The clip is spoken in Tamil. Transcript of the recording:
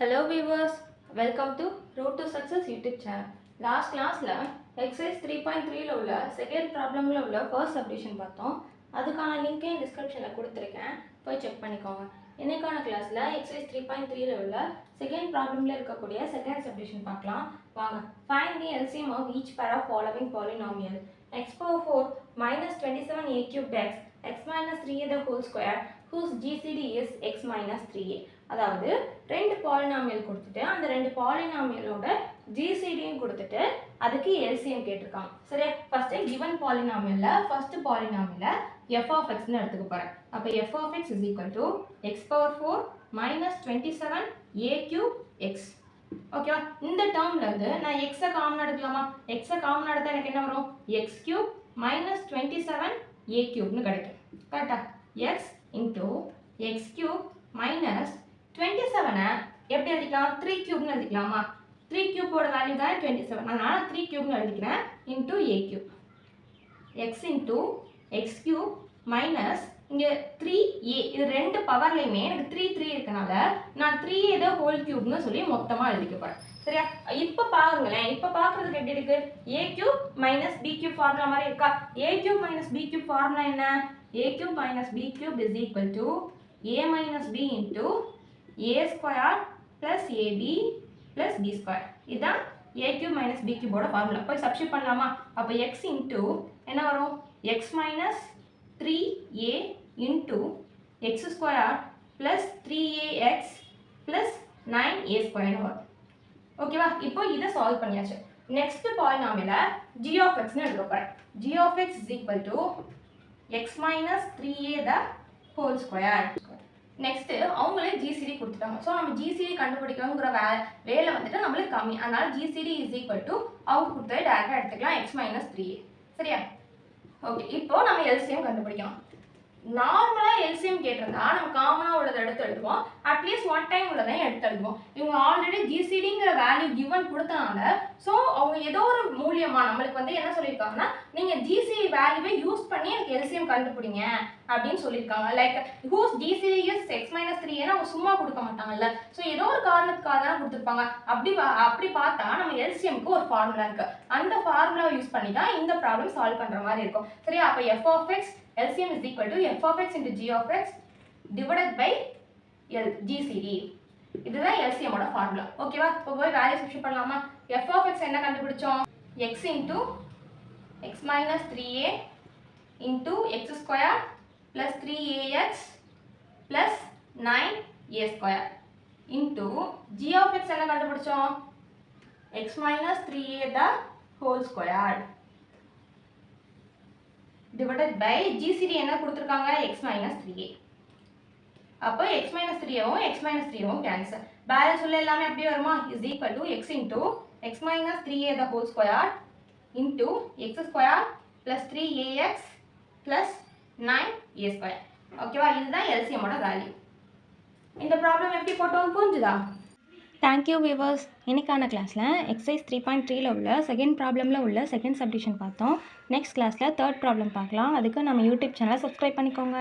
Hello viewers, welcome to Road to Success YouTube channel. Last classல exercise 3.3ல உள்ள second problemல உள்ள first subdivision பார்த்தோம். அதுக்கான லிங்கை டிஸ்கிரிப்ஷன்ல கொடுத்திருக்கேன். போய் செக் பண்ணிக்கோங்க. இன்னைக்கான கிளாஸ்ல exercise 3.3ல உள்ள second problemல இருக்கக்கூடிய second subdivision பார்க்கலாம். வாங்க. Find the LCM of each pair of following polynomial. X power 4 minus 27a cubed x minus 3a the whole square whose GCD is x minus 3a. அதாவது ரெண்டு பாலினாமியல் கொடுத்துட்டு அந்த ரெண்டு பாலினாமியலோட ஜிசிடியும் கொடுத்துட்டு அதுக்கு எல்சிஎம் கேட்டிருக்காங்க. சரியா? ஃபர்ஸ்ட் கிவன் பாலினாமியல்ல first polynomial f of x ன்னு எடுத்துக்க போறேன். அப்ப f of x is equal to x power 4 minus 27a cube x. ஓகேவா? இந்த டேர்ம்ல இருந்து நான் x காமன் எடுக்கலாமா? x காமன் எடுத்தா எனக்கு என்ன வரும்? x cube minus 27a cube ன்னு கிடைக்கும். கரெக்ட்டா? x into x cube minus 27 எப்படி எழுதிக்கலாம்? 3 cube எழுதிக்கலாமா? 3 cube ஓட வேல்யூ தான் 27. அதனால 3 cube எழுதிக்கிறேன் into a cube. x into x cube minus இங்க 3a இது ரெண்டு பவர்லயுமே எனக்கு 3 இருக்கனால நான் 3a the whole cube னு சொல்லி மொத்தமா எழுதிக்க போறேன். சரியா? இப்ப பாருங்களேன். இப்ப பார்க்கிறதுக்கு எப்படி இருக்கு? a cube minus b cube formula மாதிரி இருக்கா? a cube minus b cube formula என்ன? a cube minus b cube is equal to a minus b into a square plus ab plus b square. இதான் a cube minus b cube ஓட ஃபார்முலா. போய் சப்ஸ்டிட்யூட் பண்ணலாமா? அப்ப x into என்ன வரும்? x minus 3a into x square plus 3ax plus 9a square வரும். ஓகேவா? இப்போ இதை சால்வ் பண்ணியாச்சு. Next polynomial g of x ன்னு எடுக்க போறேன். g of x is equal to x minus 3a the whole square. Next அவங்களே ஜிசிடி கொடுத்துட்டாங்க. ஸோ நம்ம ஜிசிடி கண்டுபிடிக்கணுங்கிற வேலை வந்துட்டு நம்மளுக்கு கம்மி. அதனால ஜிசிடி இஸ் ஈக்குவல் டு அவங்க கொடுத்தது டேரெக்டாக எடுத்துக்கலாம் x மைனஸ் 3a. சரியா? ஓகே, இப்போ நம்ம எல்சிஎம் கண்டுபிடிக்கலாம். நார்மலாக எல்சிஎம் கேட்டிருந்தா நம்ம காமனாக உள்ளதை எடுத்து எழுதுவோம். அட்லீஸ்ட் ஒன் டைம் உள்ளதையும் எடுத்து எழுதுவோம். இவங்க ஆல்ரெடி ஜிசிடிங்கிற வேல்யூ கிவன் கொடுத்தனால ஸோ அவங்க ஏதோ ஒரு மூலியமாக நம்மளுக்கு வந்து என்ன சொல்லியிருக்காங்கன்னா நீங்கள் ஜிசிடி வேல்யூவை யூஸ் பண்ணி எனக்கு எல்சிஎம் கண்டுபிடிங்க அப்படின்னு சொல்லியிருக்காங்க. Like whose GCD is x minus 3 ஏன்னா அவங்க சும்மா கொடுக்க மாட்டாங்கல்ல. ஸோ ஏதோ ஒரு காரணத்துக்காக தான் கொடுத்துருப்பாங்க. அப்படி பார்த்தா நம்ம எல்சிஎம்க்கு ஒரு ஃபார்முலா இருக்கு. அந்த ஃபார்முலாவை யூஸ் பண்ணி தான் இந்த ப்ராப்ளம் சால்வ் பண்ணுற மாதிரி இருக்கும். சரியா? அப்போ f of x LCM is equal to f of x into g of x divided by GCD. இதுதான் LCM ஓட ஃபார்முலா. ஓகேவா? இப்போ போய் வேல்யூ சப்ஸ்டிட்யூட் பண்ணலாமா? f of x என்ன கண்டுபிடிச்சோம்? x into x minus 3a into x square plus 3ax plus 9a square into g of x என்ன கண்டுபிடிச்சோம்? x minus 3a the whole square divided by GCD என்ன கொடுத்திருக்காங்க? x minus 3a. அப்போ x minus 3aவும் x minus 3aவும் கேன்சல். பேலன்ஸ் உள்ள எல்லாமே அப்படியே வருமா? is equal to x into x minus 3a the whole square into x square plus 3ax plus 9a square. ஓகேவா? இதுதான் LCM ஓட வேல்யூ. இந்த ப்ராப்ளம் எப்படி போட்டோம் புரிஞ்சுதா? Thank you viewers. இன்னைக்கான கிளாஸில் எக்ஸசைஸ் 3.3ல உள்ள செகண்ட் ப்ராப்ளமில் உள்ள செகண்ட் சப்டிஷன் பார்த்தோம். நெக்ஸ்ட் கிளாஸில் தேர்ட் ப்ராப்ளம் பார்க்கலாம். அதுக்கு நம்ம யூடியூப் சேனலை சப்ஸ்கிரைப் பண்ணிக்கோங்க.